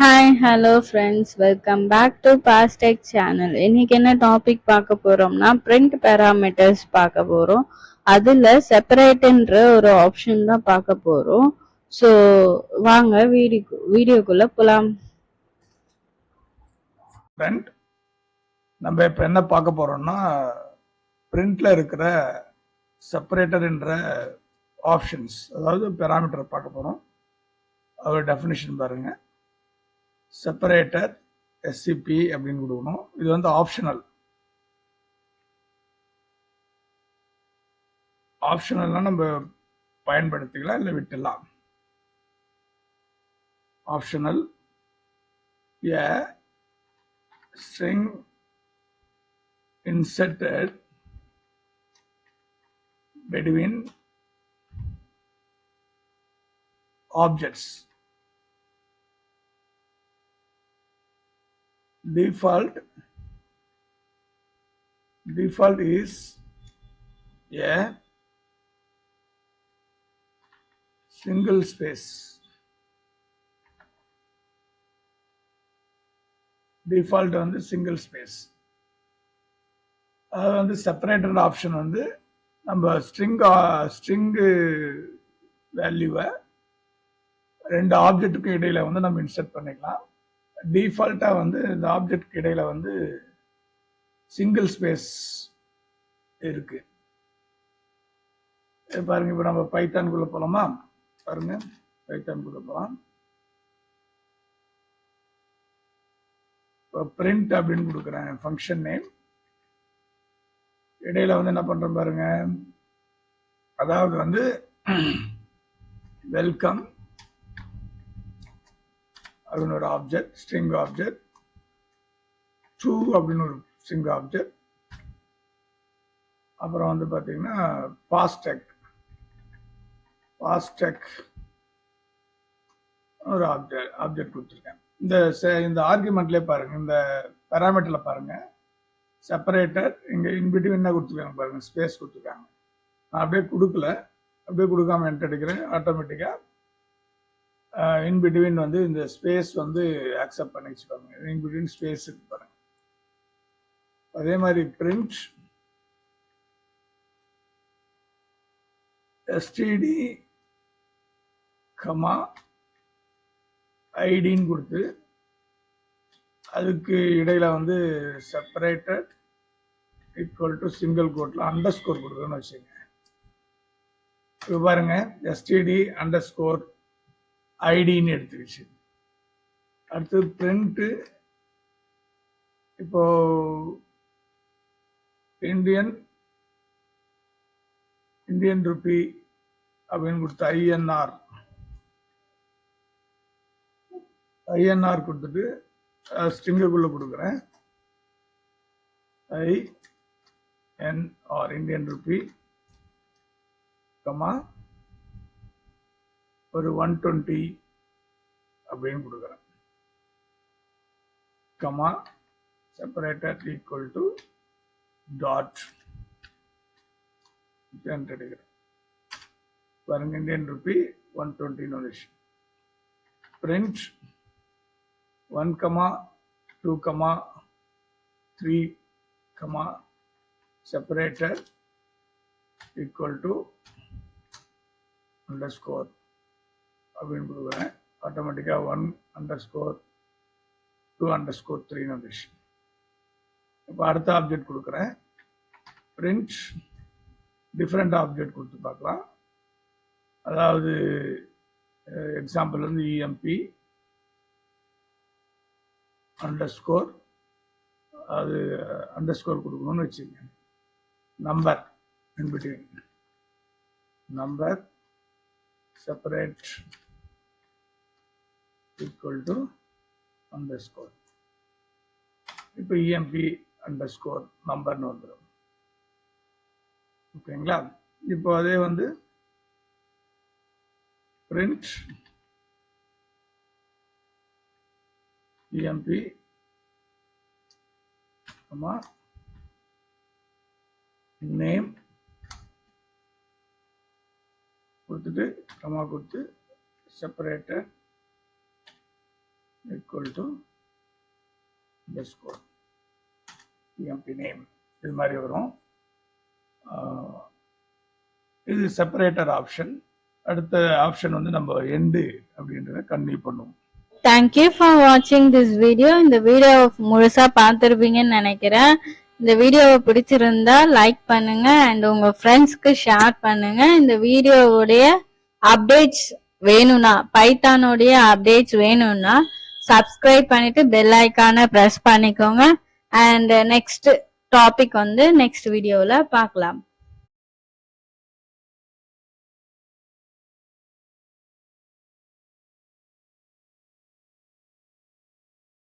Hi hello friends, welcome back to Pastech channel. இன்னைக்கு என்ன topic பார்க்க போறோம்னா பிரிண்ட் பேராமீட்டர்ஸ் பார்க்க போறோம். அதுல செப்பரேட்ன்ற ஒரு ஆப்ஷன் தான் பார்க்க போறோம். ஸோ வாங்க வீடியோக்குள்ள போலாம். ஃப்ரெண்ட், நம்ம இப்போ என்ன பார்க்க போறோம்னா பிரிண்ட்ல இருக்கிற செப்பரேட்டர் என்ற ஆப்ஷன்ஸ், அதாவது பேராமீட்டர் பார்க்க போறோம். அதோட டெஃபினிஷன் பாருங்க. செப்பரேட்டர் எஸ்சிபி அப்படின்னு கொடுக்கணும். இது வந்து ஆப்ஷனல். ஆப்ஷனல்னா நம்ம பயன்படுத்திக்கலாம் இல்லை விட்டுலாம். Optional a string inserted between objects. Default is a single space. Default வந்து single space. அது வந்து செப்பரேட்டட் ஆப்ஷன் வந்து நம்ம ஸ்ட்ரிங் வேல்யூவை ரெண்டு ஆப்ஜெக்ட்டுக்கு இடையில வந்து நம்ம இன்சர்ட் பண்ணிக்கலாம். டிஃபால்ட்டா வந்து இந்த ஆப்ஜெக்ட்க்கு இடையில வந்து சிங்கிள் ஸ்பேஸ் இருக்கு. பாருங்க, இப்போ நம்ம பைத்தான்குள்ள போலாமா? பாருங்க, பைத்தான்குள்ள போலாம். இப்போ பிரிண்ட் அப்படின்னு கொடுக்குறேன் ஃபங்க்ஷன் நேம். இடையில வந்து என்ன பண்றோம் பாருங்க, அதாவது வந்து வெல்கம் அப்படின்னு ஒரு ஆப்ஜெக்ட், ஸ்ட்ரிங் ஆப்ஜெக்ட், ட்ரூ அப்படின்னு ஒரு ஸ்ட்ரிங் ஆப்ஜெக்ட், அப்புறம் வந்து பாத்தீங்கன்னா பாஸ்டெக் ஒரு ஆப்ஜெக்ட் கொடுத்துருக்கேன். இந்த ஆர்குமெண்ட்லயே பாருங்க, இந்த பேராமீட்டர்ல பாருங்க, செப்பரேட்டர் இங்க இன்பிட்வீன் என்ன கொடுத்துருக்காங்க பாருங்க, ஸ்பேஸ் கொடுத்துருக்காங்க. நான் அப்படியே கொடுக்கல, அப்படியே கொடுக்காம என்டர் அடிக்கிறேன். ஆட்டோமேட்டிக்கா இன்பிட்வீன் வந்து இந்த ஸ்பேஸ் வந்து அக்செப்ட் பண்ணி வச்சுக்கோங்க. இன்பிட்வீன் ஸ்பேஸ் இருக்கு பாருங்க. அதே மாதிரி பிரிண்ட் std ஐடின்னு கொடுத்து அதுக்கு இடையில வந்து செப்பரேட்டட் ஈக்குவல் டு சிங்கிள் கோட்ல அண்டர்ஸ்கோர் கொடுக்கணும்னு வச்சுங்க. இப்போ பாருங்க, std அண்டர்ஸ்கோர் ஐடின்னு எடுத்துக்கிச்சு. அடுத்து பிரிண்ட், இப்போ இந்தியன் ரூபி அப்படின்னு கொடுத்து ஐஎன்ஆர் கொடுத்துட்டு ஸ்ட்ரிங்குக்குள்ள கொடுக்குறேன். INR இந்தியன் ரூபி ஒரு 120 அப்படின்னு கொடுக்குறேன். செப்பரேட்டர் ஈக்குவல் டு டாட் எடுக்கிறேன். பாருங்க, இந்தியன் ரூபி 120 வந்துச்சு. Print 1, 2, 3, separator equal to underscore அப்படின்னு கொடுக்குறேன். ஆட்டோமேட்டிக்கா 1 அண்டர்ஸ்கோர் 2 அண்டர்ஸ்கோர் 3 வந்துச்சு. இப்போ அடுத்த ஆப்ஜெக்ட் கொடுக்குறேன். பிரிண்ட் டிஃப்ரெண்ட் ஆப்ஜெக்ட் கொடுத்து பார்க்கலாம். அதாவது எக்ஸாம்பிள் வந்து இஎம்பி அண்டர்ஸ்கோர், அது அண்டர்ஸ்கோர் கொடுக்கணும்னு வச்சுங்க. Number in between, number separate equal to underscore. இப்போ இஎம்பி அண்டர்ஸ்கோர் நம்பர்னு வந்துடும். ஓகேங்களா? இப்போ அதே வந்து பிரிண்ட் இஎம்பி நேம் கொடுத்துட்டு கொடுத்து separator equal to underscore emp name இது மாதிரி வரும். இது செப்பரேட்டர் ஆப்ஷன். அடுத்த ஆப்ஷன் வந்து நம்ம எண்டு அப்படின்றத கன்டினியூ பண்ணுவோம். Thank you for watching this video. இந்த வீடியோ முழுசா பார்த்திருப்பீங்கன்னு நினைக்கிறேன். இந்த வீடியோவை பிடிச்சிருந்தா லைக் பண்ணுங்க அண்ட் உங்க ஃப்ரெண்ட்ஸ்க்கு ஷேர் பண்ணுங்க. இந்த வீடியோவுடைய அப்டேட்ஸ் வேணும்னா, பைத்தானுடைய அப்டேட்ஸ் வேணும்னா சப்ஸ்கிரைப் பண்ணிட்டு பெல் ஐக்கானை பிரஸ் பண்ணிக்கோங்க. அண்ட் நெக்ஸ்ட் டாபிக் வந்து நெக்ஸ்ட் வீடியோவில் பார்க்கலாம்.